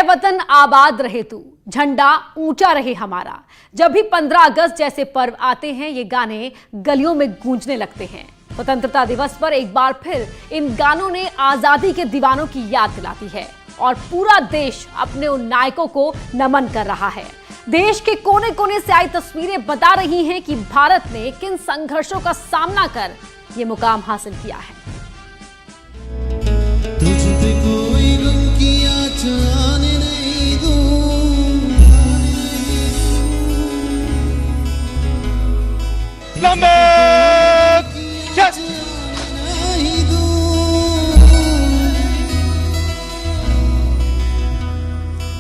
वतन आबाद रहे तू, झंडा ऊंचा रहे हमारा। जब भी 15 अगस्त जैसे पर्व आते हैं ये गाने गलियों में गूंजने लगते हैं। स्वतंत्रता दिवस पर एक बार फिर इन गानों ने आजादी के दीवानों की याद दिलाती है और पूरा देश अपने उन नायकों को नमन कर रहा है। देश के कोने कोने से आई तस्वीरें बता रही हैं कि भारत ने किन संघर्षों का सामना कर ये मुकाम हासिल किया है।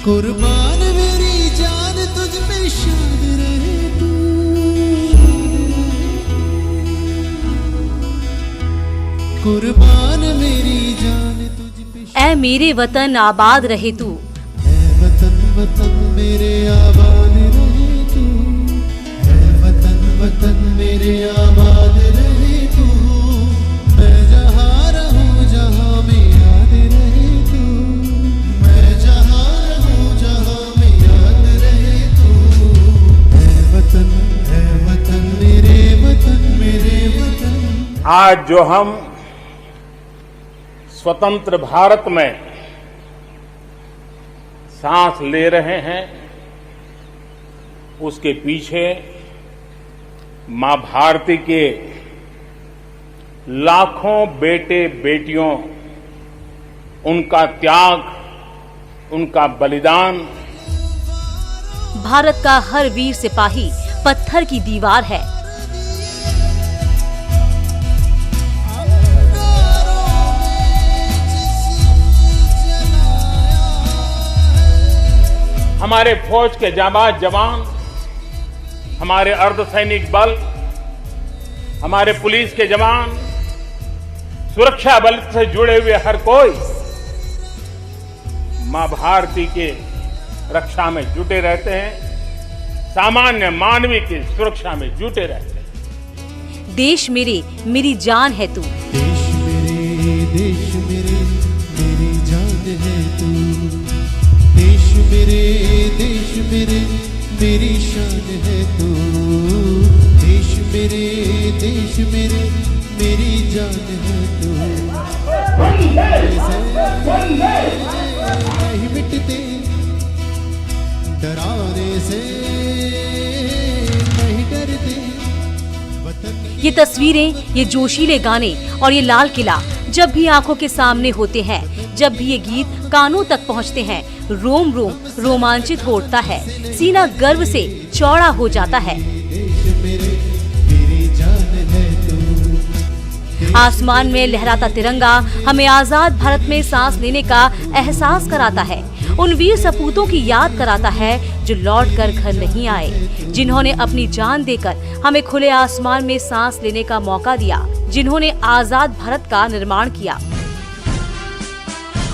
कुर्बान मेरी जान तुझ पे शाद रहे तू, कुर्बान मेरी जान तुझ पे। ऐ मेरे वतन आबाद रहे तू, ऐ वतन वतन मेरे आबाद रहे तू, ऐ वतन वतन मेरे आबाद रहे तू। मैं जहाँ रहूं जहाँ में याद रहे तू, मैं जहाँ रहूं जहाँ में याद रहे तू। ऐ वतन मेरे वतन मेरे वतन। आज जो हम स्वतंत्र भारत में सांस ले रहे हैं उसके पीछे मां भारती के लाखों बेटे बेटियों, उनका त्याग, उनका बलिदान। भारत का हर वीर सिपाही पत्थर की दीवार है। हमारे फौज के जाबाज जवान, हमारे अर्धसैनिक बल, हमारे पुलिस के जवान, सुरक्षा बल से जुड़े हुए हर कोई मां भारती के रक्षा में जुटे रहते हैं, सामान्य मानवी की सुरक्षा में जुटे रहते हैं। देश मेरे मेरी जान है तू, देश मेरे मेरी जान है तू। देश मेरे मेरी शान है तू। देश मेरे मेरी जान है तू। नहीं मिटते डराने से, नहीं डरते वतन। ये तस्वीरें, ये जोशीले गाने और ये लाल किला जब भी आंखों के सामने होते हैं, जब भी ये गीत कानों तक पहुंचते हैं, रोम रोम रोमांचित हो उठता है, सीना गर्व से चौड़ा हो जाता है। आसमान में लहराता तिरंगा हमें आजाद भारत में सांस लेने का एहसास कराता है। उन वीर सपूतों की याद कराता है जो लौट कर घर नहीं आए, जिन्होंने अपनी जान देकर हमें खुले आसमान में सांस लेने का मौका दिया, जिन्होंने आजाद भारत का निर्माण किया।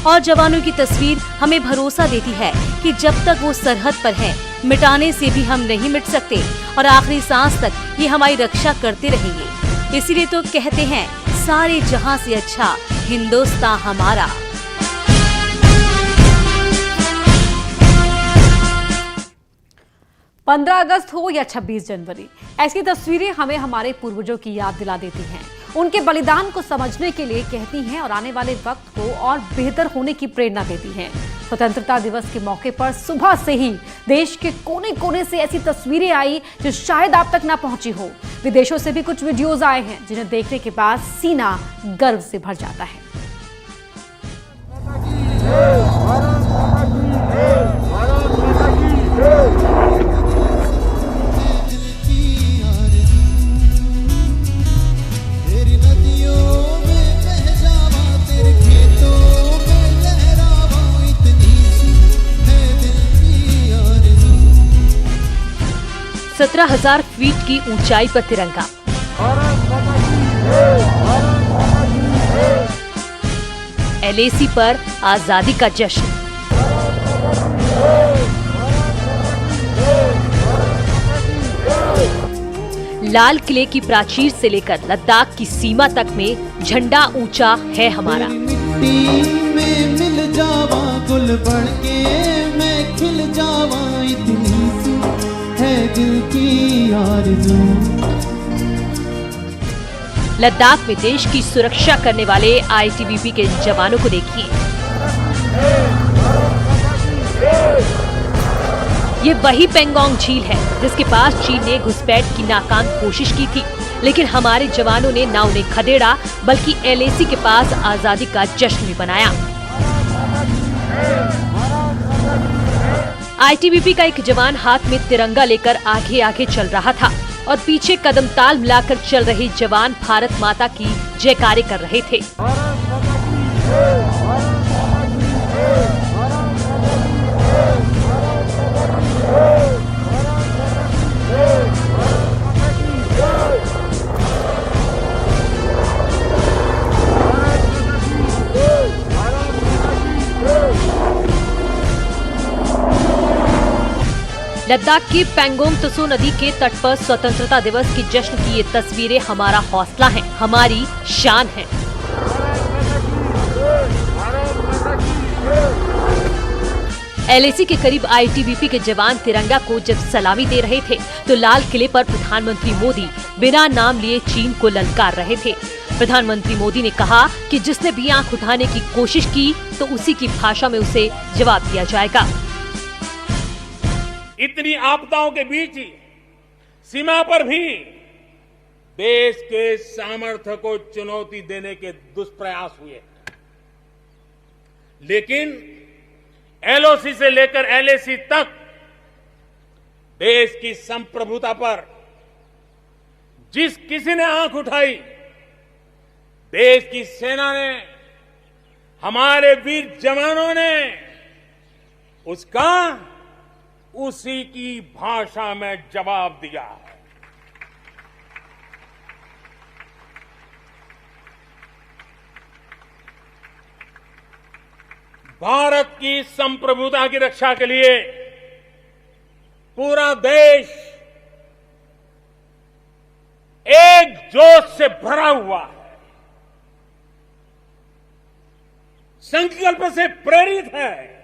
और जवानों की तस्वीर हमें भरोसा देती है कि जब तक वो सरहद पर हैं, मिटाने से भी हम नहीं मिट सकते और आखिरी सांस तक ये हमारी रक्षा करते रहेंगे। इसीलिए तो कहते हैं सारे जहां से अच्छा हिंदुस्तान हमारा। पंद्रह अगस्त हो या 26 जनवरी, ऐसी तस्वीरें हमें हमारे पूर्वजों की याद दिला देती हैं, उनके बलिदान को समझने के लिए कहती हैं और आने वाले वक्त को और बेहतर होने की प्रेरणा देती हैं। स्वतंत्रता दिवस के मौके पर सुबह से ही देश के कोने कोने से ऐसी तस्वीरें आई जो शायद आप तक ना पहुंची हो। विदेशों से भी कुछ वीडियोज आए हैं जिन्हें देखने के बाद सीना गर्व से भर जाता है। सत्रह 17,000 फीट की ऊंचाई पर तिरंगा, LAC पर आजादी का जश्न। लाल किले की प्राचीर से लेकर लद्दाख की सीमा तक में झंडा ऊंचा है हमारा। मिट्टी में मिल जावा गुल बन के, मैं खिल जावा इतनी सी है दिल की आरज़ू। लद्दाख में देश की सुरक्षा करने वाले आईटीबीपी के जवानों को देखिए। ये वही पेंगोंग झील है जिसके पास चीन ने घुसपैठ की नाकाम कोशिश की थी, लेकिन हमारे जवानों ने न उन्हें खदेड़ा बल्कि एलएसी के पास आजादी का जश्न भी बनाया। आईटीबीपी का एक जवान हाथ में तिरंगा लेकर आगे आगे चल रहा था और पीछे कदम ताल मिलाकर चल रहे जवान भारत माता की जयकारे कर रहे थे। लद्दाख की पेंगोंग त्सो नदी के तट पर स्वतंत्रता दिवस की जश्न की ये तस्वीरें हमारा हौसला हैं, हमारी शान है। एलएसी के करीब आईटीबीपी के जवान तिरंगा को जब सलामी दे रहे थे तो लाल किले पर प्रधानमंत्री मोदी बिना नाम लिए चीन को ललकार रहे थे। प्रधानमंत्री मोदी ने कहा कि जिसने भी आंख उठाने की कोशिश की तो उसी की भाषा में उसे जवाब दिया जाएगा। इतनी आपदाओं के बीच ही सीमा पर भी देश के सामर्थ्य को चुनौती देने के दुष्प्रयास हुए, लेकिन एलओसी से लेकर एलएसी तक देश की संप्रभुता पर जिस किसी ने आंख उठाई, देश की सेना ने, हमारे वीर जवानों ने उसका उसी की भाषा में जवाब दिया है। भारत की संप्रभुता की रक्षा के लिए पूरा देश एक जोश से भरा हुआ है, संकल्प से प्रेरित है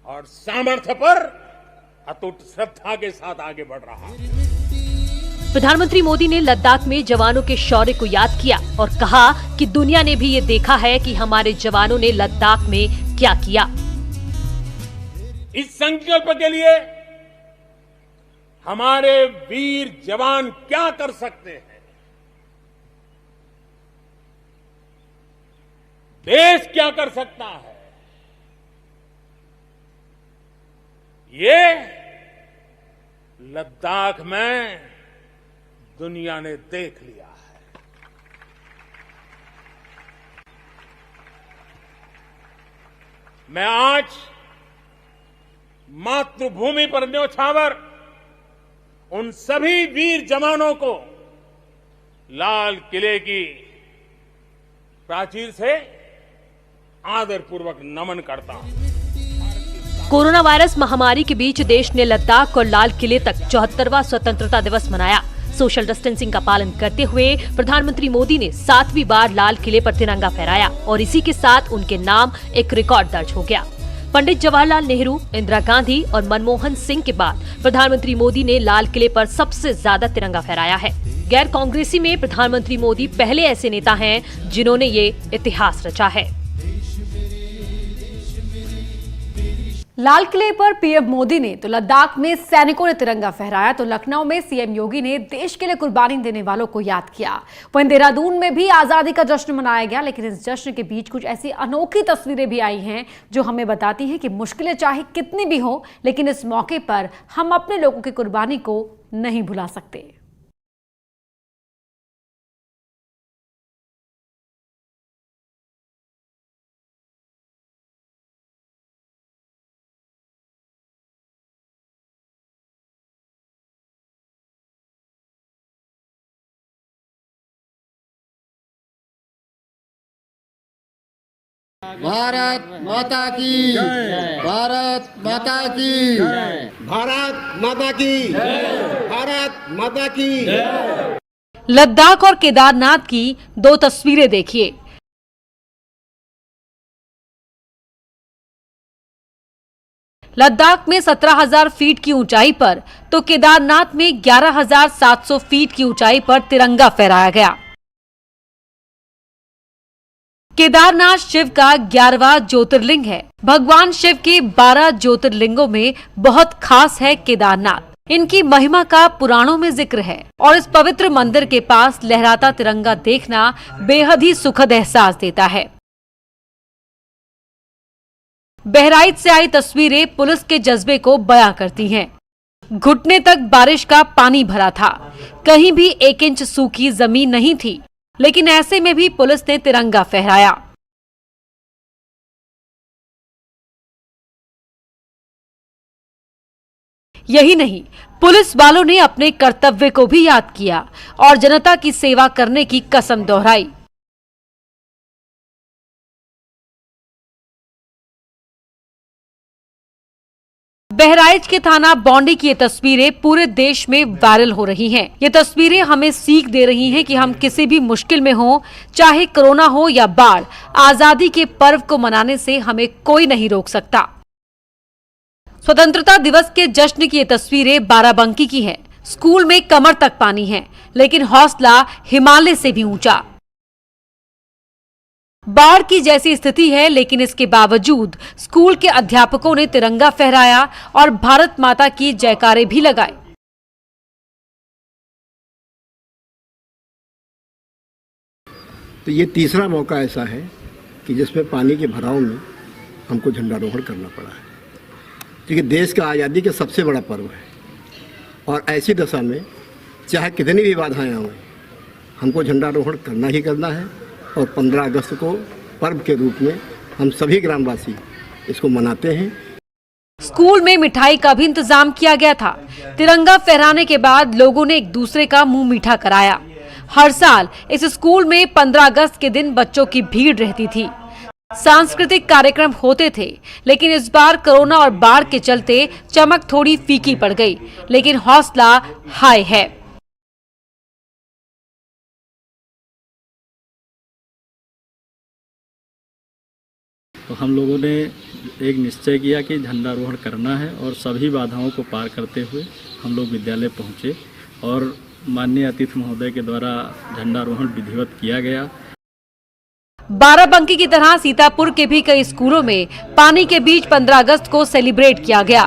और सामर्थ्य पर अटूट श्रद्धा के साथ आगे बढ़ रहा है। प्रधानमंत्री मोदी ने लद्दाख में जवानों के शौर्य को याद किया और कहा कि दुनिया ने भी ये देखा है कि हमारे जवानों ने लद्दाख में क्या किया। इस संकल्प के लिए हमारे वीर जवान क्या कर सकते हैं, देश क्या कर सकता है, ये लद्दाख में दुनिया ने देख लिया है। मैं आज मातृभूमि पर न्योछावर उन सभी वीर जवानों को लाल किले की प्राचीर से आदरपूर्वक नमन करता हूं। कोरोना वायरस महामारी के बीच देश ने लद्दाख और लाल किले तक 74वां स्वतंत्रता दिवस मनाया। सोशल डिस्टेंसिंग का पालन करते हुए प्रधानमंत्री मोदी ने 7वीं बार लाल किले पर तिरंगा फहराया और इसी के साथ उनके नाम एक रिकॉर्ड दर्ज हो गया। पंडित जवाहरलाल नेहरू, इंदिरा गांधी और मनमोहन सिंह के बाद प्रधानमंत्री मोदी ने लाल किले पर सबसे ज्यादा तिरंगा फहराया है। गैर कांग्रेसी में प्रधानमंत्री मोदी पहले ऐसे नेता हैं जिन्होंने ये इतिहास रचा है। लाल किले पर पीएम मोदी ने तो लद्दाख में सैनिकों ने तिरंगा फहराया, तो लखनऊ में सीएम योगी ने देश के लिए कुर्बानी देने वालों को याद किया। वहीं देहरादून में भी आजादी का जश्न मनाया गया, लेकिन इस जश्न के बीच कुछ ऐसी अनोखी तस्वीरें भी आई हैं जो हमें बताती हैं कि मुश्किलें चाहे कितनी भी हो, लेकिन इस मौके पर हम अपने लोगों की कुर्बानी को नहीं भुला सकते। भारत माता की जय। भारत माता की जय। भारत माता की जय। भारत माता की जय। लद्दाख और केदारनाथ की 2 तस्वीरें देखिए। लद्दाख में 17,000 फीट की ऊंचाई पर तो केदारनाथ में 11,700 फीट की ऊंचाई पर तिरंगा फहराया गया। केदारनाथ शिव का 11वां ज्योतिर्लिंग है। भगवान शिव के 12 ज्योतिर्लिंगों में बहुत खास है केदारनाथ। इनकी महिमा का पुराणों में जिक्र है और इस पवित्र मंदिर के पास लहराता तिरंगा देखना बेहद ही सुखद एहसास देता है। बहराइच से आई तस्वीरें पुलिस के जज्बे को बयां करती हैं। घुटने तक बारिश का पानी भरा था, कहीं भी 1 इंच सूखी जमीन नहीं थी, लेकिन ऐसे में भी पुलिस ने तिरंगा फहराया। यही नहीं, पुलिस वालों ने अपने कर्तव्य को भी याद किया और जनता की सेवा करने की कसम दोहराई। बहराइच के थाना बौंडी की ये तस्वीरें पूरे देश में वायरल हो रही हैं। ये तस्वीरें हमें सीख दे रही हैं कि हम किसी भी मुश्किल में हो, चाहे कोरोना हो या बाढ़, आजादी के पर्व को मनाने से हमें कोई नहीं रोक सकता। स्वतंत्रता दिवस के जश्न की ये तस्वीरें बाराबंकी की हैं। स्कूल में कमर तक पानी है, लेकिन हौसला हिमालय से भी ऊंचा। बाढ़ की जैसी स्थिति है, लेकिन इसके बावजूद स्कूल के अध्यापकों ने तिरंगा फहराया और भारत माता की जयकारे भी लगाए। तो ये तीसरा मौका ऐसा है कि जिसमें पानी के भराव में हमको झंडारोहण करना पड़ा है, क्योंकि देश का आज़ादी का सबसे बड़ा पर्व है और ऐसी दशा में चाहे कितनी भी बाधाएं आएं, हमको झंडारोहण करना ही करना है। और 15 अगस्त को पर्व के रूप में हम सभी ग्रामवासी इसको मनाते हैं। स्कूल में मिठाई का भी इंतजाम किया गया था। तिरंगा फहराने के बाद लोगों ने एक दूसरे का मुंह मीठा कराया। हर साल इस स्कूल में 15 अगस्त के दिन बच्चों की भीड़ रहती थी। सांस्कृतिक कार्यक्रम होते थे, लेकिन इस बार कोरोना और बाढ़ के चलते चमक थोड़ी फीकी पड़ गई, लेकिन हौसला हाई है। तो हम लोगों ने एक निश्चय किया कि झंडारोहण करना है और सभी बाधाओं को पार करते हुए हम लोग विद्यालय पहुंचे और माननीय अतिथि महोदय के द्वारा झंडारोहण विधिवत किया गया। बाराबंकी की तरह सीतापुर के भी कई स्कूलों में पानी के बीच 15 अगस्त को सेलिब्रेट किया गया।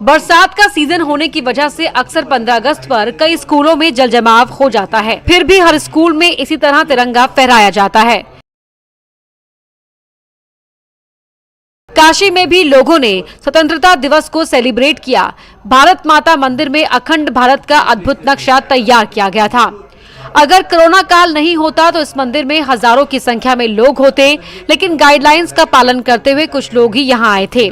बरसात का सीजन होने की वजह से अक्सर 15 अगस्त पर कई स्कूलों में जल जमाव हो जाता है, फिर भी हर स्कूल में इसी तरह तिरंगा फहराया जाता है। काशी में भी लोगों ने स्वतंत्रता दिवस को सेलिब्रेट किया। भारत माता मंदिर में अखंड भारत का अद्भुत नक्शा तैयार किया गया था। अगर कोरोना काल नहीं होता तो इस मंदिर में हजारों की संख्या में लोग होते, लेकिन गाइडलाइंस का पालन करते हुए कुछ लोग ही यहाँ आए थे।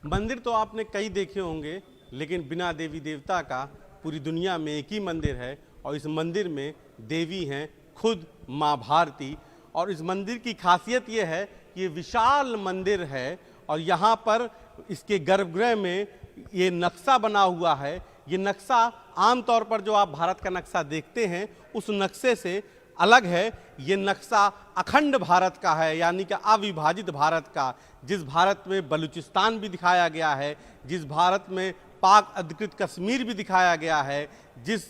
मंदिर तो आपने कई देखे होंगे, लेकिन बिना देवी देवता का पूरी दुनिया में एक ही मंदिर है और इस मंदिर में देवी हैं खुद माँ भारती। और इस मंदिर की खासियत ये है कि ये विशाल मंदिर है और यहाँ पर इसके गर्भगृह में ये नक्शा बना हुआ है। ये नक्शा आमतौर पर जो आप भारत का नक्शा देखते हैं उस नक्शे से अलग है। ये नक्शा अखंड भारत का है, यानी कि अविभाजित भारत का, जिस भारत में बलूचिस्तान भी दिखाया गया है, जिस भारत में पाक अधिकृत कश्मीर भी दिखाया गया है, जिस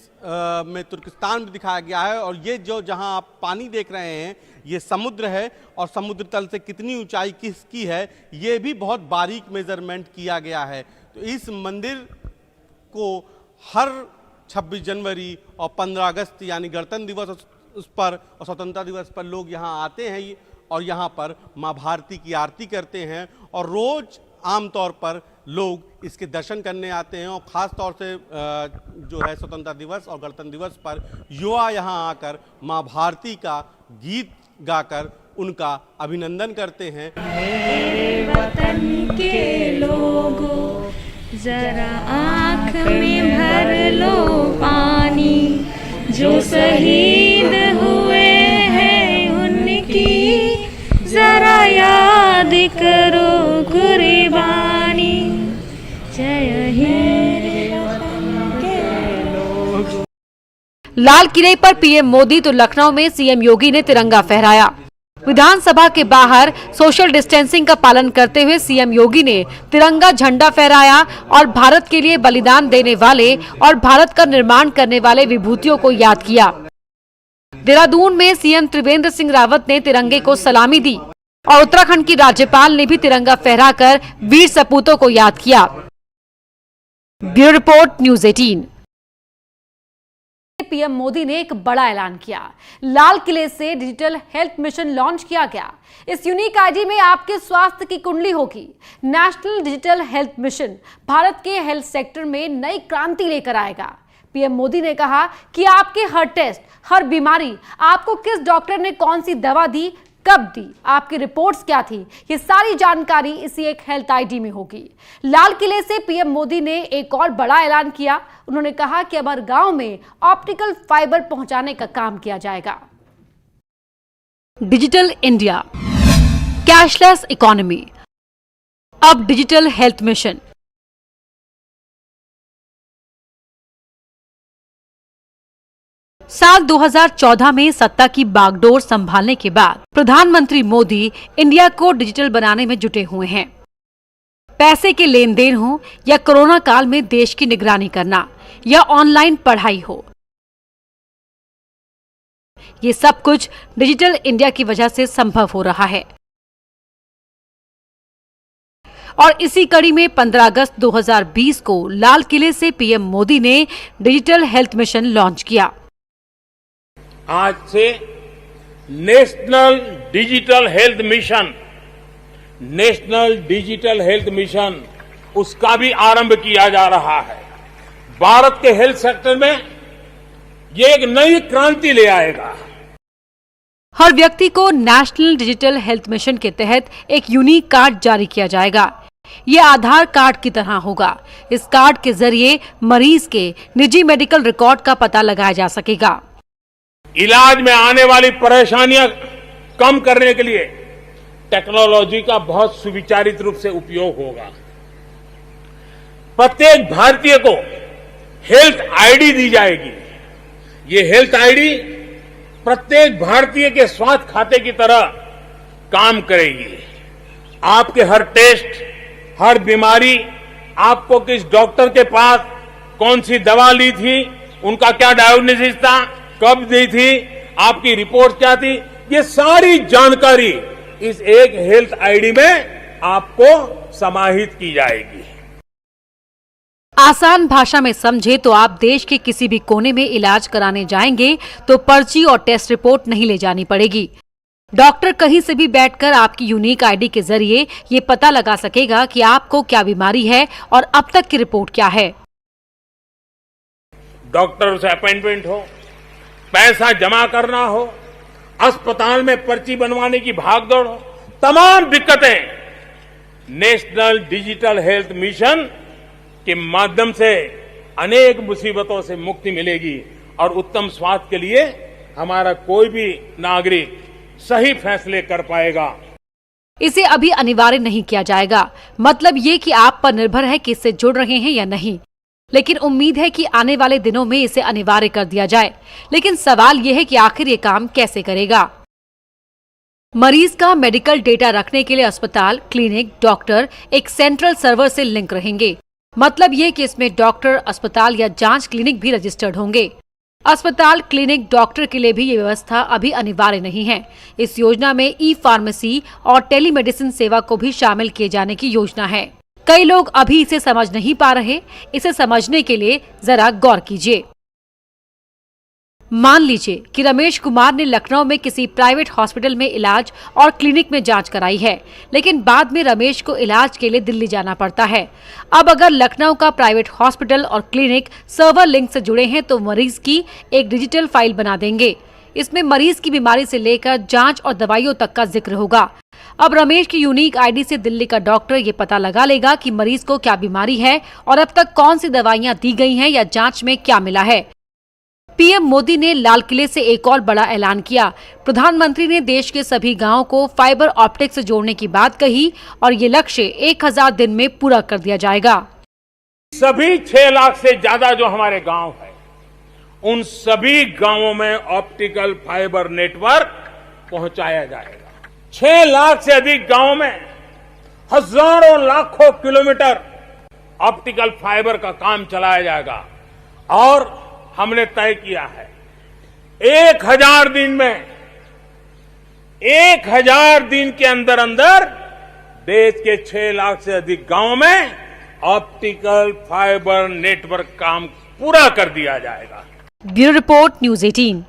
में तुर्किस्तान भी दिखाया गया है। और ये जो जहां आप पानी देख रहे हैं ये समुद्र है और समुद्र तल से कितनी ऊंचाई किसकी है ये भी बहुत बारीक मेजरमेंट किया गया है। तो इस मंदिर को हर 26 जनवरी और 15 अगस्त यानी गणतंत्र दिवस उस पर और स्वतंत्रता दिवस पर लोग यहाँ आते हैं और यहाँ पर माँ भारती की आरती करते हैं। और रोज़ आमतौर पर लोग इसके दर्शन करने आते हैं और ख़ास तौर से जो है स्वतंत्रता दिवस और गणतंत्र दिवस पर युवा यहाँ आकर माँ भारती का गीत गाकर उनका अभिनंदन करते हैं। मेरे वतन के लोगों जरा आँख में भर लो पानी, जो शहीद हुए हैं उनकी जरा याद करो कुर्बानी। जय हिंद के लोग। लाल किले पर पीएम मोदी तो लखनऊ में सीएम योगी ने तिरंगा फहराया। विधानसभा के बाहर सोशल डिस्टेंसिंग का पालन करते हुए सीएम योगी ने तिरंगा झंडा फहराया और भारत के लिए बलिदान देने वाले और भारत का निर्माण करने वाले विभूतियों को याद किया। देहरादून में सीएम त्रिवेंद्र सिंह रावत ने तिरंगे को सलामी दी और उत्तराखंड की राज्यपाल ने भी तिरंगा फहराकर वीर सपूतों को याद किया। Bureau report, news 18। PM Modi ने एक बड़ा ऐलान किया। लाल किले से डिजिटल हेल्थ मिशन लॉन्च किया गया। इस यूनिक आईडी में आपके स्वास्थ्य की कुंडली होगी। National digital health mission Bharat के हेल्थ सेक्टर में नई क्रांति लेकर आएगा। पीएम मोदी ने कहा कि आपके हर टेस्ट, हर बीमारी, आपको किस डॉक्टर ने कौन सी दवा दी, कब दी, आपकी रिपोर्ट्स क्या थी, ये सारी जानकारी इसी एक हेल्थ आईडी में होगी। लाल किले से पीएम मोदी ने एक और बड़ा ऐलान किया। उन्होंने कहा कि अब हर गांव में ऑप्टिकल फाइबर पहुंचाने का काम किया जाएगा। डिजिटल इंडिया, कैशलेस इकोनॉमी, अब डिजिटल हेल्थ मिशन। साल 2014 में सत्ता की बागडोर संभालने के बाद प्रधानमंत्री मोदी इंडिया को डिजिटल बनाने में जुटे हुए हैं। पैसे के लेन देन हो या कोरोना काल में देश की निगरानी करना या ऑनलाइन पढ़ाई हो, ये सब कुछ डिजिटल इंडिया की वजह से संभव हो रहा है। और इसी कड़ी में 15 अगस्त 2020 को लाल किले से पीएम मोदी ने डिजिटल हेल्थ मिशन लॉन्च किया। आज से नेशनल डिजिटल हेल्थ मिशन उसका भी आरंभ किया जा रहा है। भारत के हेल्थ सेक्टर में ये एक नई क्रांति ले आएगा। हर व्यक्ति को नेशनल डिजिटल हेल्थ मिशन के तहत एक यूनिक कार्ड जारी किया जाएगा। ये आधार कार्ड की तरह होगा। इस कार्ड के जरिए मरीज के निजी मेडिकल रिकॉर्ड का पता लगाया जा सकेगा। इलाज में आने वाली परेशानियां कम करने के लिए टेक्नोलॉजी का बहुत सुविचारित रूप से उपयोग होगा। प्रत्येक भारतीय को हेल्थ आईडी दी जाएगी। ये हेल्थ आईडी प्रत्येक भारतीय के स्वास्थ्य खाते की तरह काम करेगी। आपके हर टेस्ट, हर बीमारी, आपको किस डॉक्टर के पास कौन सी दवा ली थी, उनका क्या डायग्नोसिस था, कब दी थी, आपकी रिपोर्ट क्या थी, ये सारी जानकारी इस एक हेल्थ आईडी में आपको समाहित की जाएगी। आसान भाषा में समझे तो आप देश के किसी भी कोने में इलाज कराने जाएंगे तो पर्ची और टेस्ट रिपोर्ट नहीं ले जानी पड़ेगी। डॉक्टर कहीं से भी बैठकर आपकी यूनिक आईडी के जरिए ये पता लगा सकेगा कि आपको क्या बीमारी है और अब तक की रिपोर्ट क्या है। डॉक्टर से अपॉइंटमेंट हो, पैसा जमा करना हो, अस्पताल में पर्ची बनवाने की भागदौड़ हो, तमाम दिक्कतें नेशनल डिजिटल हेल्थ मिशन के माध्यम से अनेक मुसीबतों से मुक्ति मिलेगी और उत्तम स्वास्थ्य के लिए हमारा कोई भी नागरिक सही फैसले कर पाएगा। इसे अभी अनिवार्य नहीं किया जाएगा। मतलब ये कि आप पर निर्भर है कि इससे जुड़ रहे हैं या नहीं, लेकिन उम्मीद है कि आने वाले दिनों में इसे अनिवार्य कर दिया जाए। लेकिन सवाल यह है कि आखिर ये काम कैसे करेगा। मरीज का मेडिकल डेटा रखने के लिए अस्पताल, क्लिनिक, डॉक्टर एक सेंट्रल सर्वर से लिंक रहेंगे। मतलब ये कि इसमें डॉक्टर, अस्पताल या जांच क्लिनिक भी रजिस्टर्ड होंगे। अस्पताल, क्लिनिक, डॉक्टर के लिए भी ये व्यवस्था अभी अनिवार्य नहीं है। इस योजना में ई फार्मेसी और टेलीमेडिसिन सेवा को भी शामिल किए जाने की योजना है। कई लोग अभी इसे समझ नहीं पा रहे। इसे समझने के लिए जरा गौर कीजिए। मान लीजिए कि रमेश कुमार ने लखनऊ में किसी प्राइवेट हॉस्पिटल में इलाज और क्लिनिक में जांच कराई है, लेकिन बाद में रमेश को इलाज के लिए दिल्ली जाना पड़ता है। अब अगर लखनऊ का प्राइवेट हॉस्पिटल और क्लिनिक सर्वर लिंक से जुड़े हैं तो मरीज की एक डिजिटल फाइल बना देंगे। इसमें मरीज की बीमारी से लेकर जांच और दवाइयों तक का जिक्र होगा। अब रमेश की यूनिक आईडी से दिल्ली का डॉक्टर ये पता लगा लेगा कि मरीज को क्या बीमारी है और अब तक कौन सी दवाइयां दी गई हैं या जांच में क्या मिला है। पीएम मोदी ने लाल किले से एक और बड़ा ऐलान किया। प्रधानमंत्री ने देश के सभी गांवों को फाइबर ऑप्टिक से जोड़ने की बात कही और ये लक्ष्य 1000 दिन में पूरा कर दिया जाएगा। सभी 6 लाख से ज्यादा जो हमारे गांव है, उन सभी गांवों में ऑप्टिकल फाइबर नेटवर्क पहुंचाया जाएगा। 6 लाख से अधिक गांव में हजारों लाखों किलोमीटर ऑप्टिकल फाइबर का काम चलाया जाएगा और हमने तय किया है 1000 दिन में 1000 दिन के अंदर अंदर देश के 6 लाख से अधिक गांव में ऑप्टिकल फाइबर नेटवर्क काम पूरा कर दिया जाएगा। Bureau report, news 18।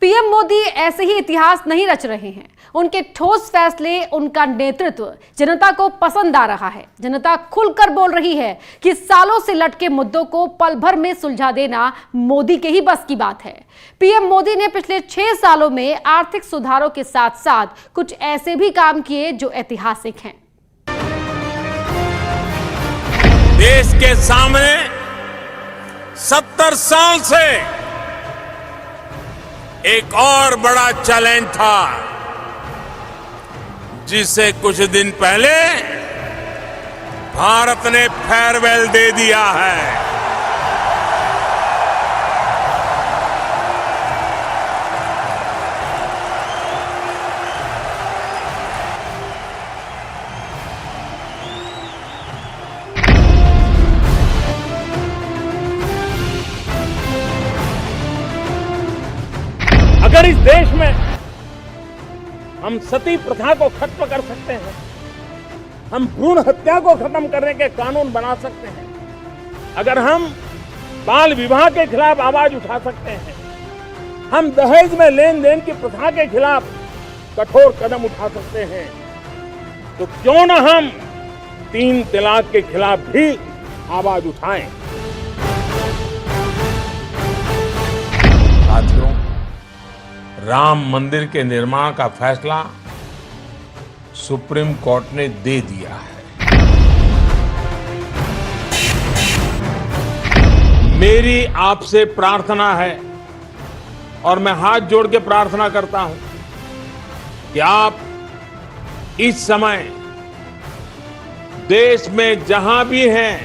PM Modi ऐसे ही इतिहास नहीं रच रहे हैं। उनके ठोस फैसले, उनका नेतृत्व जनता को पसंद आ रहा है। जनता खुलकर बोल रही है कि सालों से लटके मुद्दों को पल भर में सुलझा देना मोदी के ही बस की बात है। पीएम मोदी ने पिछले 6 सालों में आर्थिक सुधारों के साथ साथ कुछ ऐसे भी काम किए जो ऐतिहासिक हैं। देश के सामने 70 साल से एक और बड़ा चैलेंज था, जिसे कुछ दिन पहले भारत ने फेयरवेल दे दिया है। अगर इस देश में हम सती प्रथा को खत्म कर सकते हैं, हम भ्रूण हत्या को खत्म करने के कानून बना सकते हैं, अगर हम बाल विवाह के खिलाफ आवाज उठा सकते हैं, हम दहेज में लेन देन की प्रथा के खिलाफ कठोर कदम उठा सकते हैं, तो क्यों न हम 3 तलाक के खिलाफ भी आवाज उठाएं। साथियों, राम मंदिर के निर्माण का फैसला सुप्रीम कोर्ट ने दे दिया है। मेरी आपसे प्रार्थना है और मैं हाथ जोड़ के प्रार्थना करता हूं कि आप इस समय देश में जहां भी हैं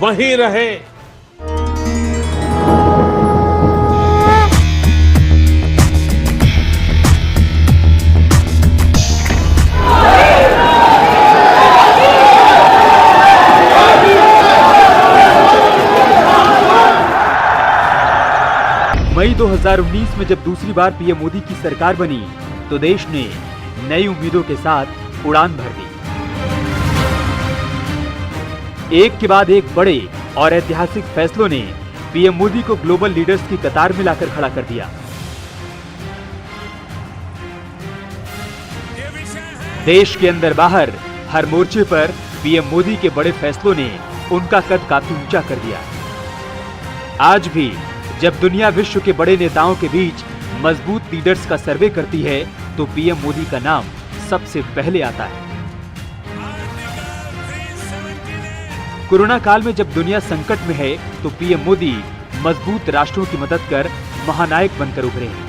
वहीं रहें। मई 2019 में जब दूसरी बार पीएम मोदी की सरकार बनी तो देश ने नई उम्मीदों के साथ उड़ान भर दी। एक के बाद एक बड़े और ऐतिहासिक फैसलों ने पीएम मोदी को ग्लोबल लीडर्स की कतार में लाकर खड़ा कर दिया। देश के अंदर बाहर हर मोर्चे पर पीएम मोदी के बड़े फैसलों ने उनका कद काफी ऊंचा कर दिया। आज भी जब दुनिया विश्व के बड़े नेताओं के बीच मजबूत लीडर्स का सर्वे करती है तो पीएम मोदी का नाम सबसे पहले आता है। कोरोना काल में जब दुनिया संकट में है तो पीएम मोदी मजबूत राष्ट्रों की मदद कर महानायक बनकर उभरे हैं।